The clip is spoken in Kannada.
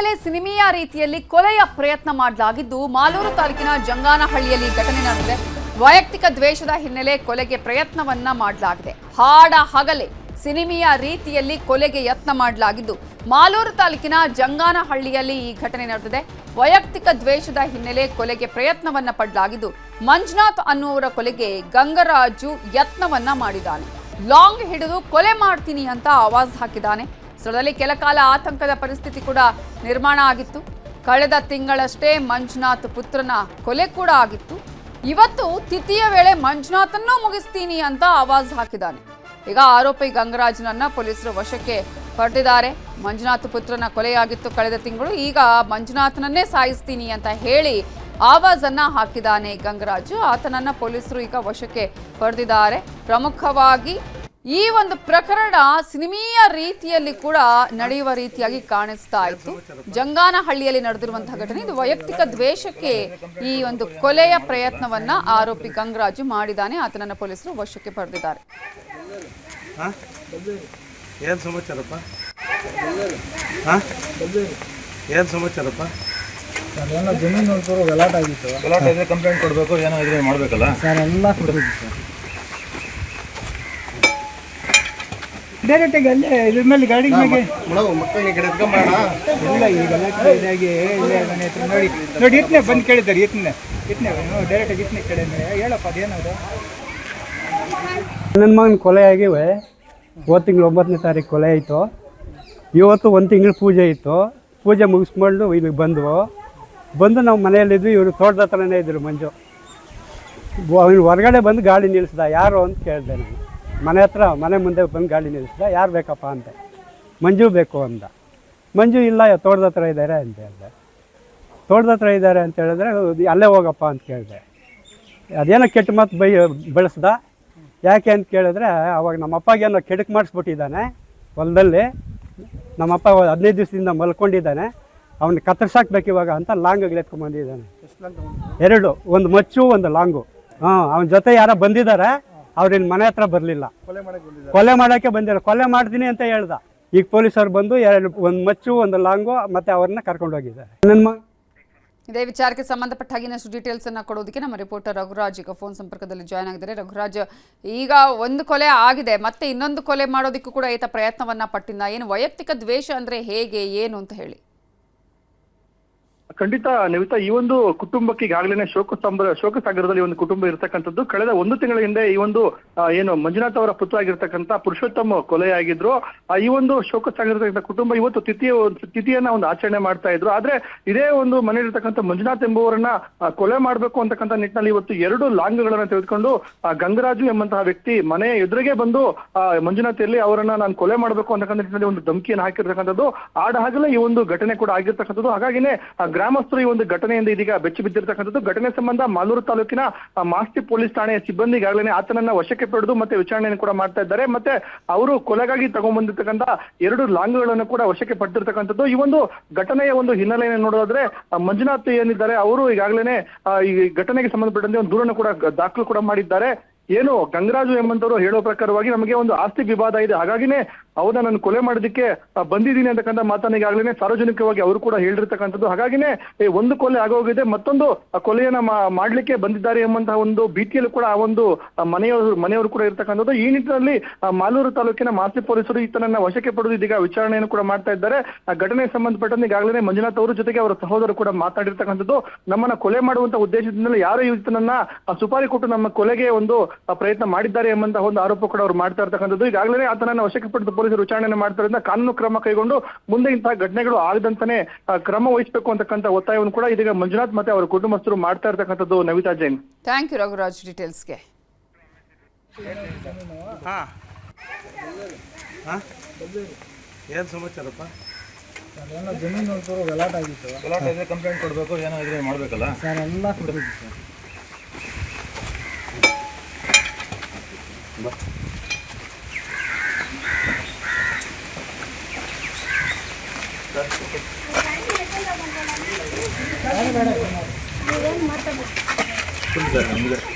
ಈಗಾಗಲೇ ಸಿನಿಮೀಯ ರೀತಿಯಲ್ಲಿ ಕೊಲೆಯ ಪ್ರಯತ್ನ ಮಾಡಲಾಗಿದ್ದು ಮಾಲೂರು ತಾಲೂಕಿನ ಜಂಗಾನಹಳ್ಳಿಯಲ್ಲಿ ಘಟನೆ ನಡೆದಿದೆ. ವೈಯಕ್ತಿಕ ದ್ವೇಷದ ಹಿನ್ನೆಲೆ ಕೊಲೆಗೆ ಪ್ರಯತ್ನವನ್ನ ಮಾಡಲಾಗಿದೆ. ಹಾಡ ಹಗಲೇ ಸಿನಿಮೀಯ ರೀತಿಯಲ್ಲಿ ಕೊಲೆಗೆ ಯತ್ನ ಮಾಡಲಾಗಿದ್ದು ಮಾಲೂರು ತಾಲೂಕಿನ ಜಂಗಾನಹಳ್ಳಿಯಲ್ಲಿ ಈ ಘಟನೆ ನಡೆದಿದೆ. ವೈಯಕ್ತಿಕ ದ್ವೇಷದ ಹಿನ್ನೆಲೆ ಕೊಲೆಗೆ ಪ್ರಯತ್ನವನ್ನ ಪಡಲಾಗಿದ್ದು ಮಂಜುನಾಥ್ ಅನ್ನುವರ ಕೊಲೆಗೆ ಗಂಗರಾಜು ಯತ್ನವನ್ನ ಮಾಡಿದ್ದಾನೆ. ಲಾಂಗ್ ಹಿಡಿದು ಕೊಲೆ ಮಾಡ್ತೀನಿ ಅಂತ ಆವಾಜ್ ಹಾಕಿದ್ದಾನೆ. ಸ್ಥಳದಲ್ಲಿ ಕೆಲಕಾಲ ಆತಂಕದ ಪರಿಸ್ಥಿತಿ ಕೂಡ ನಿರ್ಮಾಣ ಆಗಿತ್ತು. ಕಳೆದ ತಿಂಗಳಷ್ಟೇ ಮಂಜುನಾಥ್ ಪುತ್ರನ ಕೊಲೆ ಕೂಡ ಆಗಿತ್ತು. ಇವತ್ತು ತಿಥಿಯ ವೇಳೆ ಮಂಜುನಾಥನ್ನೂ ಮುಗಿಸ್ತೀನಿ ಅಂತ ಆವಾಜ್ ಹಾಕಿದ್ದಾನೆ. ಈಗ ಆರೋಪಿ ಗಂಗರಾಜನನ್ನ ಪೊಲೀಸರು ವಶಕ್ಕೆ ಪಡೆದಿದ್ದಾರೆ. ಮಂಜುನಾಥ್ ಪುತ್ರನ ಕೊಲೆಯಾಗಿತ್ತು ಕಳೆದ ತಿಂಗಳು. ಈಗ ಮಂಜುನಾಥನನ್ನೇ ಸಾಯಿಸ್ತೀನಿ ಅಂತ ಹೇಳಿ ಆವಾಜನ್ನ ಹಾಕಿದ್ದಾನೆ ಗಂಗರಾಜು. ಆತನನ್ನ ಪೊಲೀಸರು ಈಗ ವಶಕ್ಕೆ ಪಡೆದಿದ್ದಾರೆ. ಪ್ರಮುಖವಾಗಿ ಈ ಒಂದು ಪ್ರಕರಣ ಸಿನಿಮೀಯ ರೀತಿಯಲ್ಲಿ ಕೂಡ ನಡೆಯುವ ರೀತಿಯಾಗಿ ಕಾಣಿಸ್ತಾ ಇತ್ತು. ಜಂಗಾನಹಳ್ಳಿಯಲ್ಲಿ ನಡೆದಿರುವಂತಹ ಘಟನೆ ಇದು. ವೈಯಕ್ತಿಕ ದ್ವೇಷಕ್ಕೆ ಈ ಒಂದು ಕೊಲೆಯ ಪ್ರಯತ್ನವನ್ನ ಆರೋಪಿ ಗಂಗರಾಜು ಮಾಡಿದ್ದಾನೆ. ಆತನನ್ನ ಪೊಲೀಸರು ವಶಕ್ಕೆ ಪಡೆದಿದ್ದಾರೆ. ಏನು ಸಮಾಚಾರಪ್ಪ? ಏನು ಸಮಾಚಾರಪ್ಪ? ಸರ್ ಎಲ್ಲ ಜಮೀನು ನೋಡ್ತಾರೆ, ಗಲಾಟೆ ಆಗಿತ್ತು. ಗಲಾಟೆ ಇದ್ರೆ ಕಂಪ್ಲೇಂಟ್ ಕೊಡಬೇಕು, ಏನೋ ಇದ್ರೆ ಮಾಡಬೇಕಲ್ಲ ಸರ್. ಎಲ್ಲ ಕೊಟ್ಟಿದ್ದು ಸರ್. ಡೈರೆಕ್ಟಾಗಿ ಅಲ್ಲೇ ಇದ್ರ ಮೇಲೆ ಗಾಡಿ ಮೇಲೆ ಮಕ್ಕಳಿಗೆ ಕಡೆ ಎತ್ಕೊಂಬೋಣ. ಇಲ್ಲ ಈ ಗಲಾಟೆ ಇದಾಗಿ ಇಲ್ಲೇ ಮನೆ ಹತ್ರ ನೋಡಿ ಇತ್ತನೆ ಬಂದು ಕೇಳಿದ್ದಾರೆ. ಇತ್ತನೆ ಡೈರೆಕ್ಟಾಗಿ ಇತ್ತನೆ ಕೇಳಿ ಹೇಳಪ್ಪ ಅದೇನದು. ನನ್ನ ಮಗನ ಕೊಲೆ ಆಗಿವೆ. ಹೋದ ತಿಂಗಳು 9ನೇ ತಾರೀಕು ಕೊಲೆ ಆಯಿತು. ಇವತ್ತು 1 ತಿಂಗಳು ಪೂಜೆ ಇತ್ತು. ಪೂಜೆ ಮುಗಿಸ್ಕೊಂಡು ಇಲ್ಲಿಗೆ ಬಂದು ನಾವು ಮನೆಯಲ್ಲಿದ್ವಿ. ಇವರು ತೋಟದ ಹತ್ರನೇ ಇದ್ದರು. ಮಂಜು ಅವನು ಹೊರಗಡೆ ಬಂದು ಗಾಡಿ ನಿಲ್ಲಿಸ್ದ. ಯಾರು ಅಂತ ಕೇಳಿದೆ ನಾನು. ಮನೆ ಮುಂದೆ ಬಂದು ಗಾಡಿ ನಿಲ್ಲಿಸ್ದ. ಯಾರು ಬೇಕಪ್ಪ ಅಂತ. ಮಂಜು ಬೇಕು ಅಂದ. ಮಂಜು ಇಲ್ಲ ತೋಟದ ಹತ್ರ ಇದ್ದಾರೆ ಅಂತ ಹೇಳಿದೆ. ತೋಟದ ಹತ್ರ ಇದ್ದಾರೆ ಅಂತ ಹೇಳಿದ್ರೆ ಅಲ್ಲೇ ಹೋಗಪ್ಪ ಅಂತ ಕೇಳಿದೆ. ಅದೇನೋ ಕೆಟ್ಟ ಮಾತು ಬೆಳೆಸ್ದ. ಯಾಕೆ ಅಂತ ಕೇಳಿದ್ರೆ ಅವಾಗ ನಮ್ಮಪ್ಪಗೇನೋ ಕೆಡಕ್ಕೆ ಮಾಡಿಸ್ಬಿಟ್ಟಿದ್ದಾನೆ ಹೊಲದಲ್ಲಿ. ನಮ್ಮಪ್ಪ 15 ದಿವಸದಿಂದ ಮಲ್ಕೊಂಡಿದ್ದಾನೆ. ಅವನ್ನ ಕತ್ತರಿಸಾಕ್ಬೇಕು ಇವಾಗ ಅಂತ ಲಾಂಗ್ಗಳು ಎತ್ಕೊಂಡ್ಬಂದಿದ್ದಾನೆ. 2, ಒಂದು ಮಚ್ಚು ಒಂದು ಲಾಂಗು. ಅವನ ಜೊತೆ ಯಾರೋ ಬಂದಿದ್ದಾರೆ. ಅವ್ರಿನ್ ಮನೆ ಹತ್ರ ಬರಲಿಲ್ಲ. ಕೊಲೆ ಮಾಡೋಕ್ಕೆ ಬಂದಿಲ್ಲ. ಕೊಲೆ ಮಾಡ್ತೀನಿ ಅಂತ ಹೇಳ್ದ. ಈಗ ಪೊಲೀಸರು ಬಂದು ಒಂದು ಮಚ್ಚು ಒಂದು ಲಾಂಗು ಮತ್ತೆ ಅವ್ರನ್ನ ಕರ್ಕೊಂಡು ಹೋಗಿದ್ದಾರೆ. ನನ್ನ ಇದೇ ವಿಚಾರಕ್ಕೆ ಸಂಬಂಧಪಟ್ಟ ಹಾಗೆ ಡೀಟೇಲ್ಸ್ ಅನ್ನ ಕೊಡೋದಕ್ಕೆ ನಮ್ಮ ರಿಪೋರ್ಟರ್ ರಘುರಾಜ್ ಈಗ ಫೋನ್ ಸಂಪರ್ಕದಲ್ಲಿ ಜಾಯ್ನ್ ಆಗಿದ್ದಾರೆ. ರಘುರಾಜ್, ಈಗ ಒಂದು ಕೊಲೆ ಆಗಿದೆ, ಮತ್ತೆ ಇನ್ನೊಂದು ಕೊಲೆ ಮಾಡೋದಕ್ಕೂ ಕೂಡ ಈತ ಪ್ರಯತ್ನವನ್ನ ಪಟ್ಟಿದ್ದ. ಏನು ವೈಯಕ್ತಿಕ ದ್ವೇಷ ಅಂದ್ರೆ ಹೇಗೆ, ಏನು ಅಂತ ಹೇಳಿ? ಖಂಡಿತ ನವಿತಾ, ಈ ಒಂದು ಕುಟುಂಬಕ್ಕೆ ಈಗಾಗಲೇ ಶೋಕ ಸಾಗರದಲ್ಲಿ ಒಂದು ಕುಟುಂಬ ಇರತಕ್ಕಂಥದ್ದು. ಕಳೆದ 1 ತಿಂಗಳ ಹಿಂದೆ ಈ ಒಂದು ಏನು ಮಂಜುನಾಥ್ ಅವರ ಪುತ್ರ ಆಗಿರ್ತಕ್ಕಂಥ ಪುರುಷೋತ್ತಮ ಕೊಲೆಯಾಗಿದ್ರು. ಈ ಒಂದು ಶೋಕ ಸಾಗರತಕ್ಕಂಥ ಕುಟುಂಬ ಇವತ್ತು ತಿಥಿಯನ್ನ ಒಂದು ಆಚರಣೆ ಮಾಡ್ತಾ ಇದ್ರು. ಆದ್ರೆ ಇದೇ ಒಂದು ಮನೆಯಲ್ಲಿರ್ತಕ್ಕಂಥ ಮಂಜುನಾಥ್ ಎಂಬುವರನ್ನ ಕೊಲೆ ಮಾಡಬೇಕು ಅಂತಕ್ಕಂಥ ನಿಟ್ಟಿನಲ್ಲಿ ಇವತ್ತು 2 ಲಾಂಗ್ಗಳನ್ನ ತೆಗೆದುಕೊಂಡು ಗಂಗರಾಜು ಎಂಬಂತಹ ವ್ಯಕ್ತಿ ಮನೆ ಎದುರಿಗೆ ಬಂದು ಮಂಜುನಾಥ್ ಎಲ್ಲಿ ಅವರನ್ನ ನಾನು ಕೊಲೆ ಮಾಡಬೇಕು ಅಂತಕ್ಕಂಥ ನಿಟ್ಟಿನಲ್ಲಿ ಒಂದು ಧಮಕಿಯನ್ನು ಹಾಕಿರ್ತಕ್ಕಂಥದ್ದು. ಆಡಾಗಲೇ ಈ ಒಂದು ಘಟನೆ ಕೂಡ ಆಗಿರ್ತಕ್ಕಂಥದ್ದು. ಹಾಗಾಗಿನೇ ಗ್ರಾಮಸ್ಥರು ಈ ಒಂದು ಘಟನೆಯಿಂದ ಇದೀಗ ಬೆಚ್ಚಿ ಬಿದ್ದಿರ್ತಕ್ಕಂಥದ್ದು. ಘಟನೆ ಸಂಬಂಧ ಮಾಲೂರು ತಾಲೂಕಿನ ಮಾಸ್ತಿ ಪೊಲೀಸ್ ಠಾಣೆಯ ಸಿಬ್ಬಂದಿ ಈಗಾಗಲೇ ಆತನನ್ನ ವಶಕ್ಕೆ ಪಡೆದು ಮತ್ತೆ ವಿಚಾರಣೆಯನ್ನು ಕೂಡ ಮಾಡ್ತಾ ಇದ್ದಾರೆ. ಮತ್ತೆ ಅವರು ಕೊಲೆಗಾಗಿ ತಗೊಂಡ್ಬಂದಿರ್ತಕ್ಕಂಥ 2 ಲಾಂಗ್ಗಳನ್ನು ಕೂಡ ವಶಕ್ಕೆ ಪಡೆದಿರ್ತಕ್ಕಂಥದ್ದು. ಈ ಒಂದು ಘಟನೆಯ ಒಂದು ಹಿನ್ನೆಲೆಯನ್ನು ನೋಡೋದಾದ್ರೆ ಮಂಜುನಾಥ್ ಏನಿದ್ದಾರೆ ಅವರು ಈಗಾಗಲೇ ಈ ಘಟನೆಗೆ ಸಂಬಂಧಪಟ್ಟಂತೆ ಒಂದು ದೂರನ್ನು ಕೂಡ ದಾಖಲು ಕೂಡ ಮಾಡಿದ್ದಾರೆ. ಏನು ಗಂಗರಾಜು ಎಂಬಂತವರು ಹೇಳೋ ಪ್ರಕಾರವಾಗಿ ನಮಗೆ ಒಂದು ಆಸ್ತಿ ವಿವಾದ ಇದೆ, ಹಾಗಾಗಿನೇ ಅವ್ರನ್ನ ನಾನು ಕೊಲೆ ಮಾಡೋದಕ್ಕೆ ಬಂದಿದ್ದೀನಿ ಅಂತಕ್ಕಂಥ ಮಾತನ್ನ ಈಗಾಗಲೇ ಸಾರ್ವಜನಿಕವಾಗಿ ಅವರು ಕೂಡ ಹೇಳಿರ್ತಕ್ಕಂಥದ್ದು. ಹಾಗಾಗಿನೇ ಒಂದು ಕೊಲೆ ಆಗೋಗಿದೆ, ಮತ್ತೊಂದು ಕೊಲೆಯನ್ನ ಮಾಡ್ಲಿಕ್ಕೆ ಬಂದಿದ್ದಾರೆ ಎಂಬಂತಹ ಒಂದು ಭೀತಿಯಲ್ಲೂ ಕೂಡ ಆ ಒಂದು ಮನೆಯವರು ಕೂಡ ಇರ್ತಕ್ಕಂಥದ್ದು. ಈ ನಿಟ್ಟಿನಲ್ಲಿ ಮಾಲೂರು ತಾಲೂಕಿನ ಮಾಸ್ತಿ ಪೊಲೀಸರು ಈತನನ್ನ ವಶಕ್ಕೆ ಪಡೆದು ಇದೀಗ ವಿಚಾರಣೆಯನ್ನು ಕೂಡ ಮಾಡ್ತಾ ಇದ್ದಾರೆ. ಆ ಘಟನೆಗೆ ಸಂಬಂಧಪಟ್ಟಂತೆ ಈಗಾಗಲೇ ಮಂಜುನಾಥ್ ಅವರ ಜೊತೆಗೆ ಅವರ ಸಹೋದರರು ಕೂಡ ಮಾತಾಡಿರ್ತಕ್ಕಂಥದ್ದು. ನಮ್ಮನ್ನ ಕೊಲೆ ಮಾಡುವಂತ ಉದ್ದೇಶದಿಂದ ಯಾರೋ ಈತನನ್ನ ಸುಪಾರಿ ಕೊಟ್ಟು ನಮ್ಮ ಕೊಲೆಗೆ ಒಂದು ಪ್ರಯತ್ನ ಮಾಡಿದ್ದಾರೆ ಎಂಬಂತಹ ಒಂದು ಆರೋಪ ಕೂಡ ಅವರು ಮಾಡ್ತಾ ಇರ್ತಕ್ಕಂಥದ್ದು. ಈಗಾಗಲೇ ಆತನನ್ನ ವಶಕ್ಕೆ ಪಡೆದು ಪೊಲೀಸರು ವಿಚಾರಣೆ ಮಾಡ್ತಾರಿಂದ ಕಾನೂನು ಕ್ರಮ ಕೈಗೊಂಡು ಮುಂದೆ ಇಂತಹ ಘಟನೆಗಳು ಆಗದಂತಾನೆ ಕ್ರಮ ವಹಿಸಬೇಕು ಅಂತಕ್ಕಂಥ ಒತ್ತಾಯವನ್ನು ಕೂಡ ಇದೀಗ ಮಂಜುನಾಥ್ ಮತ್ತೆ ಅವರ ಕುಟುಂಬಸ್ಥರು ಮಾಡ್ತಾ ಇರ್ತಕ್ಕಂಥದ್ದು. ನವಿತಾ ಜೈನ್. ಥ್ಯಾಂಕ್ ಯು ರಘುರಾಜ್ ಡೀಟೇಲ್ಸ್ಗೆ. ಏನು ಸಮಾಚಾರಪ್ಪ? ಸರ್ ಎಲ್ಲ ಜಮೀನು ನೋಡ್ತಾರೆ, ಗಲಾಟೆ ಆಗಿತ್ತು. ಗಲಾಟೆ ಇದ್ರೆ ಕಂಪ್ಲೇಂಟ್ ಕೊಡಬೇಕು, ಏನೋ ಇದ್ರೆ ಮಾಡಬೇಕಲ್ಲ ಸರ್. ಎಲ್ಲ ಕೊಟ್ಟಿದ್ದು ಸರ್. ಬೇಡ